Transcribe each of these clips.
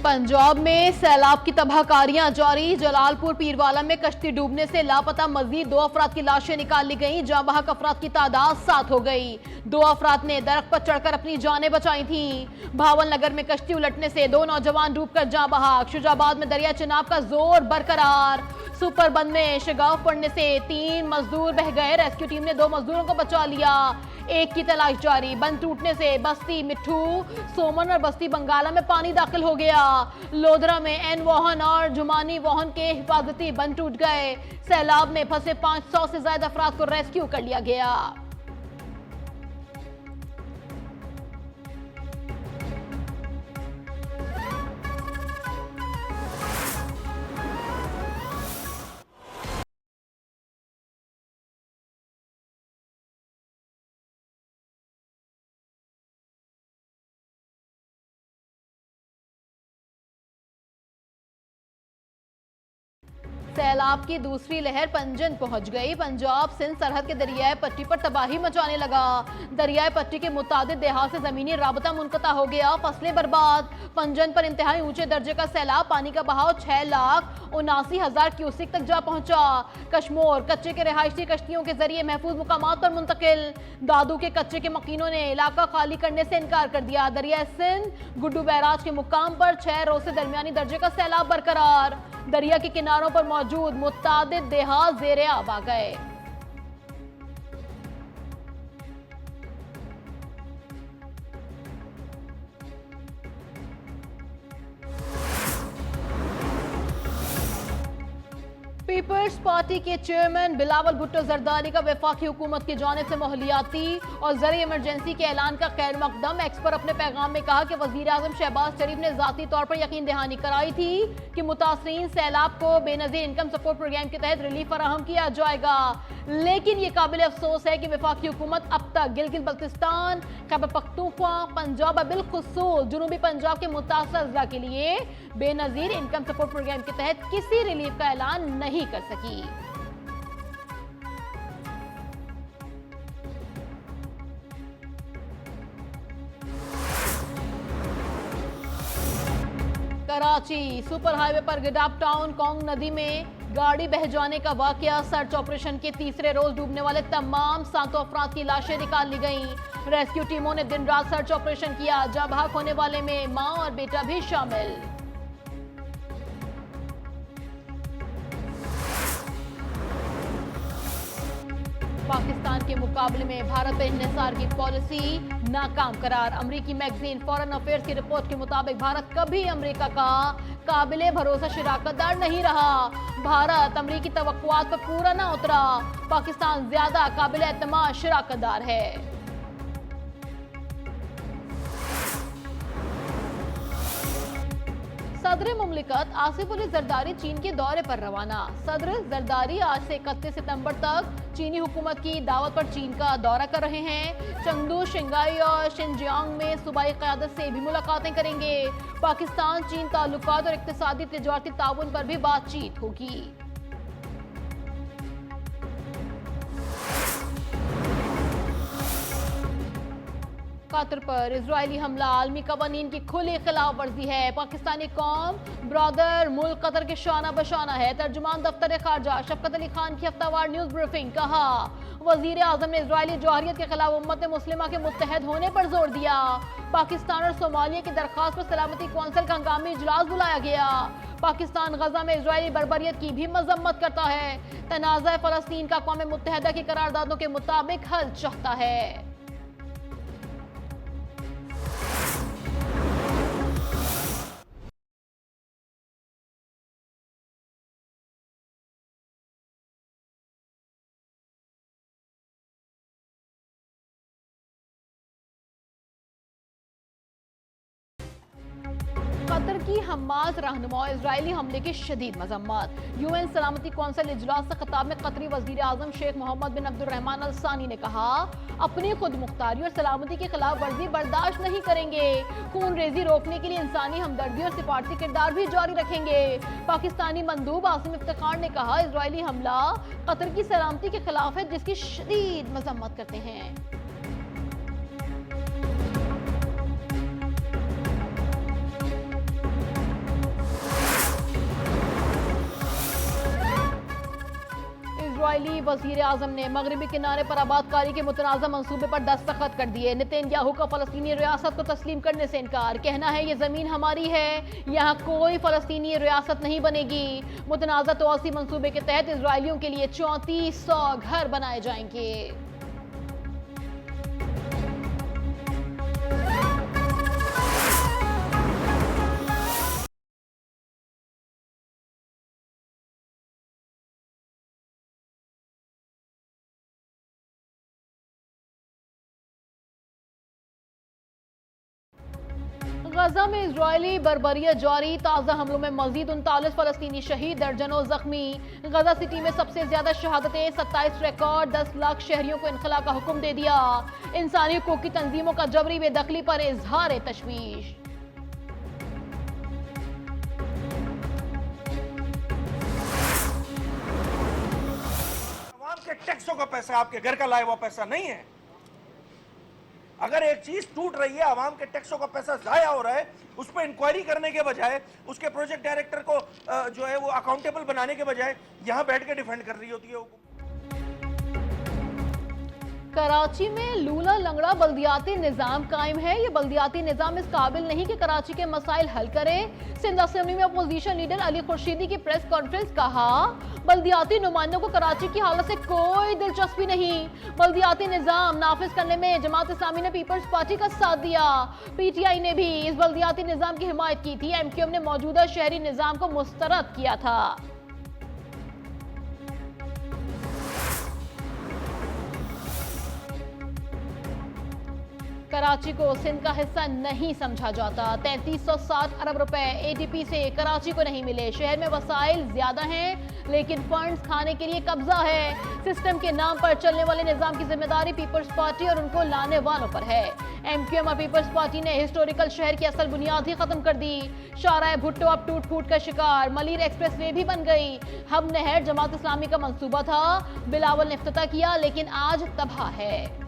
पंजाब में सैलाब की तबाहकारियां जारी। जलालपुर पीरवाला में कश्ती डूबने से लापता मजीद 2 अफराद की लाशें निकाल ली गईं। जाँ बहक अफराद की तादाद 7 हो गई। 2 अफराद ने दरख्त पर चढ़कर अपनी जानें बचाई थीं। भावल नगर में कश्ती उलटने से 2 नौजवान डूबकर जाँ बहक। शुजाबाद में दरिया चिनाब का जोर बरकरार। सुपरबंद में शिगाव पड़ने से 3 मजदूर बह गए। रेस्क्यू टीम ने 2 मजदूरों को बचा लिया। एक की तलाश जारी। बंद टूटने से बस्ती मिट्ठू, सोमन और बस्ती बंगाला में पानी दाखिल हो गया। लोधरा में एन वाहन और जुमानी वाहन के हिफाजती बंद टूट गए। सैलाब में फंसे 500 से ज्यादा अफराद को रेस्क्यू कर लिया गया। सैलाब की दूसरी लहर पंजन पहुंच गई। पंजाब सिंध सरहद के दरियाई पट्टी पर तबाही मचाने लगा। दरियाई पट्टी के मुताबिक देहात से जमीनी राबता मुनक़ता हो गया। फसलें बर्बाद। पंजन पर इंतहाई ऊंचे दर्जे का सैलाब। पानी का बहाव 6,79,000 क्यूसिक तक जा पहुंचा। कश्मोर कच्चे के रिहायशी कश्तियों के जरिए महफूज मुकामात पर मुंतकिल। दादू के कच्चे के मकीनों ने इलाका खाली करने से इनकार कर दिया। दरियाई सिंध गुड्डू बैराज के मुकाम पर 6 रोज से दरमियानी दर्जे का सैलाब बरकरार। दरिया के किनारों पर मौजूद मुतादिद देहात ज़ेरे आब आ गए। पीपल्स पार्टी के चेयरमैन बिलावल भुट्टो जरदारी का वफाकी हुकूमत की जानिब से माहौलियाती और ज़रिए इमरजेंसी के ऐलान का खैर मकदम। एक्स पर अपने पैगाम में कहा कि वज़ीर आज़म शहबाज शरीफ ने ज़ाती तौर पर यकीन दहानी कराई थी कि मुतासरीन सैलाब को बेनज़ीर इनकम सपोर्ट प्रोग्राम के तहत रिलीफ फराहम किया जाएगा, लेकिन ये काबिल अफसोस है कि वफाकी हुकूमत अब तक गिलगित बल्तिस्तान, खैबर पख्तूनख्वा, पंजाब बिलखुसूस जनूबी पंजाब के मुतासर अजला के लिए बेनज़ीर इनकम सपोर्ट प्रोग्राम के तहत किसी रिलीफ का ऐलान नहीं कर सकी। कराची सुपर हाईवे पर गिडाप टाउन कोंग नदी में गाड़ी बह जाने का वाकया। सर्च ऑपरेशन के तीसरे रोज डूबने वाले तमाम 7 अफराद की लाशें निकाल ली गईं। रेस्क्यू टीमों ने दिन रात सर्च ऑपरेशन किया। जाँ बहक होने वाले में मां और बेटा भी शामिल। पाकिस्तान के मुकाबले में भारत पे इन्हिसार की पॉलिसी नाकाम करार। अमरीकी मैगजीन फॉरेन अफेयर्स की रिपोर्ट के मुताबिक भारत कभी अमेरिका का काबिले भरोसा शराकतदार नहीं रहा। भारत अमरीकी तवक्कुआत पर पूरा ना उतरा। पाकिस्तान ज्यादा काबिले एतमाद शराकतदार है। सदर मुमलिकत आसिफ अली जरदारी चीन के दौरे पर रवाना। सदर जरदारी आज से 31 सितंबर तक चीनी हुकूमत की दावत पर चीन का दौरा कर रहे हैं। चंगदू, शिंगाई और शिनजियांग में सूबाई क़यादत से भी मुलाकातें करेंगे। पाकिस्तान चीन ताल्लुकात और इक़्तिसादी तिजारती ताउन पर भी बातचीत होगी। कतर पर इजरायली हमला आलमी कवानीन की खुली खिलाफ वर्जी है। पाकिस्तानी कौम ब्रदर मुल्क कतर के शाना बशाना है। तर्जुमान दफ्तर खारजा शफकत अली खान की हफ्तावार न्यूज ब्रीफिंग। कहा वजीर आजम ने इजरायली जौहरियत के खिलाफ उम्मत मुस्लिमा के मुत्तहद होने पर जोर दिया। पाकिस्तान और सोमालिया की दरख्वास्त पर सलामती कौंसिल का हंगामी इजलास बुलाया गया। पाकिस्तान गजा में इजरायली बर्बरियत की भी मजम्मत करता है। तनाज़ा फलस्तीन का कौम मुत्तहदा की करारदादों के मुताबिक हल चाहता है। कतर की हमास रहनुमा इजरायली हमले की शदीद मजम्मत। यूएन सलामती कौंसिल इजलास से खिताब में कतरी वजीर आजम शेख मोहम्मद बिन अब्दुर्रहमान अल सानी ने कहा अपनी खुद मुख्तारी और सलामती की खिलाफ वर्जी बर्दाश्त नहीं करेंगे। खून रेजी रोकने के लिए इंसानी हमदर्दी और सिफारती किरदार भी जारी रखेंगे। पाकिस्तानी मंदूब आसिम इफ्तिखार ने कहा इजरायली हमला कतर की सलामती के खिलाफ है, जिसकी शदीद मजम्मत करते हैं। इजरायली वजीर आजम ने मगरबी किनारे पर आबादकारी के मुतनाज़ा मंसूबे पर दस्तखत कर दिए। नेतन्याहू का फलस्तीनी रियासत को तस्लीम करने से इनकार। कहना है ये जमीन हमारी है, यहाँ कोई फलस्तीनी रियासत नहीं बनेगी। मुतनाज़ा तोसी मंसूबे के तहत इजरायलियों के लिए 3400 घर बनाए जाएंगे। गजा में इजरायली बर्बरियत जारी। ताज़ा हमलों में मजीद 39 फलस्तीनी शहीद, दर्जनों जख्मी। गजा सिटी में सबसे ज्यादा शहादतें, 27 रिकॉर्ड। 10 लाख शहरियों को इनखला का हुक्म दे दिया। इंसानी हकूक की तंजीमों का जबरी बेदखली पर इजहार तशवीश। आवाम के टैक्सों का पैसा आपके घर का लाया हुआ पैसा नहीं है। अगर एक चीज टूट रही है, आवाम के टैक्सों का पैसा जाया हो रहा है, उस पर इंक्वायरी करने के बजाय, उसके प्रोजेक्ट डायरेक्टर को जो है वो अकाउंटेबल बनाने के बजाय यहां बैठ के डिफेंड कर रही होती है। कराची में लूला लंगड़ा बल्दियाती निजाम कायम है। ये बल्दियाती निजाम इस काबिल नहीं कि कराची के मसाइल हल करे। सिंध असेंबली में अपोजिशन लीडर अली खुर्शीदी की प्रेस कॉन्फ्रेंस। कहा, बल्दियाती नुमाइंदों को कराची की हालत से कोई दिलचस्पी नहीं। बल्दियाती निजाम नाफिज करने में जमात इस्लामी ने पीपल्स पार्टी का साथ दिया। पीटीआई ने भी इस बल्दियाती निजाम की हिमायत की थी। एमक्यूएम ने मौजूदा शहरी निजाम को मुस्तरद किया था। कराची को सिंध का हिस्सा नहीं समझा जाता। 3360 अरब रुपए एडीपी से कराची को नहीं मिले। शहर में वसाइल ज्यादा हैं, लेकिन फंड्स खाने के लिए कब्जा है। सिस्टम के नाम पर चलने वाले निजाम की जिम्मेदारी पीपल्स पार्टी और उनको लाने वालों पर है। एमक्यूएम और पीपल्स पार्टी ने हिस्टोरिकल शहर की असल बुनियाद ही खत्म कर दी। शाहराह भुट्टो अब टूट फूट का शिकार। मलीर एक्सप्रेस वे भी बन गई। हम नहर जमात इस्लामी का मंसूबा था, बिलावल ने इफ्तिताह किया, लेकिन आज तबाह है।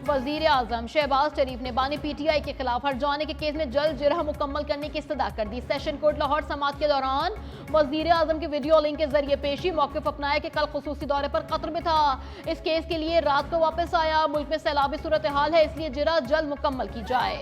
वजीर आजम शहबाज शरीफ ने बानी पीटीआई के खिलाफ हट जाने के केस में जल्द जिरह मुकम्मल करने की इस्तदा कर दी। सेशन कोर्ट लाहौर समाअत के दौरान वजीर आजम की वीडियो लिंक के जरिए पेशी मौक़िफ़ अपनाया कि कल खुसूसी दौरे पर कतर में था। इस केस के लिए रात को वापस आया। मुल्क में सैलाबी सूरत हाल है, इसलिए जिरह जल्द मुकम्मल की जाए।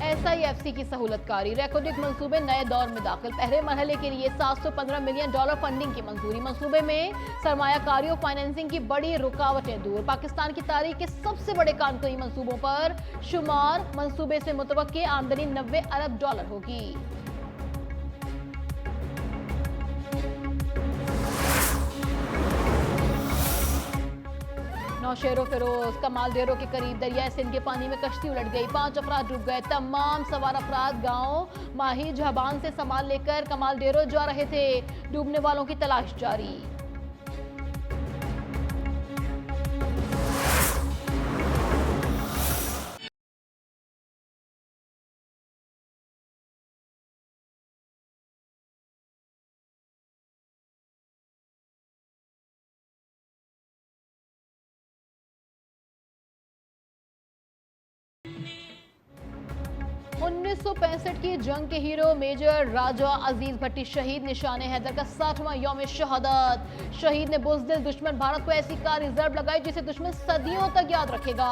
SIFC की सहूलतकारी। रेकोडिक मंसूबे नए दौर में दाखिल। पहले मरहले के लिए $715 मिलियन फंडिंग की मंजूरी। मंसूबे में सरमायाकारी और फाइनेंसिंग की बड़ी रुकावटें दूर। पाकिस्तान की तारीख के सबसे बड़े कानूनी मंसूबों पर शुमार। मंसूबे से मुतवक्के आमदनी $90 अरब होगी। नौशेरो फिरोज कमालडेरो के करीब दरिया सिंध के पानी में कश्ती उलट गई। 5 अफराद डूब गए। तमाम सवार अफराद गांव माही जहाबान से सामान लेकर कमालडेरो जा रहे थे। डूबने वालों की तलाश जारी। (1965) की जंग के हीरो मेजर राजा अजीज भट्टी शहीद। निशान हैदर का 60वां यौम शहादत। शहीद ने बुज़दिल दुश्मन भारत को ऐसी कार रिजर्व लगाई जिसे दुश्मन सदियों तक याद रखेगा।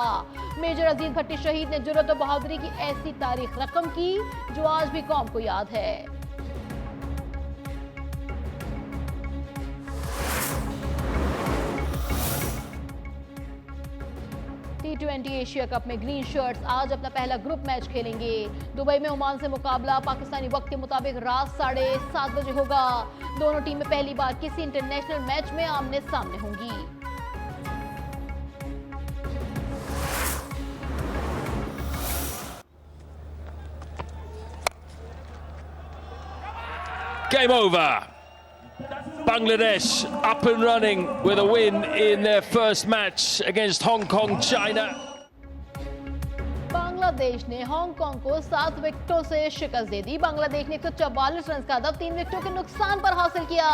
मेजर अजीज भट्टी शहीद ने जुर्रत और बहादुरी की ऐसी तारीख रकम की जो आज भी कौम को याद है। T20 एशिया कप में ग्रीन शर्ट्स आज अपना पहला ग्रुप मैच खेलेंगे। दुबई में ओमान से मुकाबला पाकिस्तानी वक्त के मुताबिक रात 7:30 बजे होगा। दोनों टीमें पहली बार किसी इंटरनेशनल मैच में आमने सामने होंगी। Game over. Bangladesh up and running with a win in their first match against Hong Kong, China. Bangladesh ने हांगकांग को 7 विकेटों से शिकस्त दे दी। बांग्लादेश ने 144 रन का हदफ 3 विकेटों के नुकसान पर हासिल किया।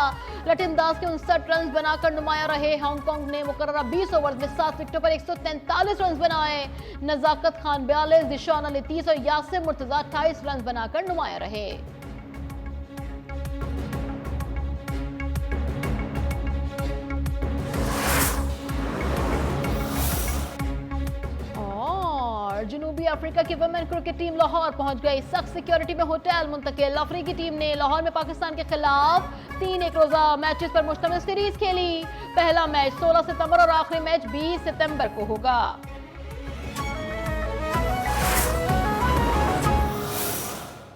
लटिनदास के 59 रन बनाकर नुमाया रहे। हांगकांग ने मुकर्ररा 20 ओवर में 7 विकेटों पर 143 रन बनाए। नजाकत खान 42, दिशान अली 30 और यासिर मुर्तजा 28 रन बनाकर नुमाया रहे। जनूबी अफ्रीका की वुमेन क्रिकेट टीम लाहौर पहुंच गई। सख्त सिक्योरिटी में होटल मुंतकिल। अफ्रीकी टीम ने लाहौर में पाकिस्तान के खिलाफ 3 एक रोजा मैचेस पर मुश्तमिल सीरीज खेली। पहला मैच 16 सितंबर और आखिरी मैच 20 सितंबर को होगा।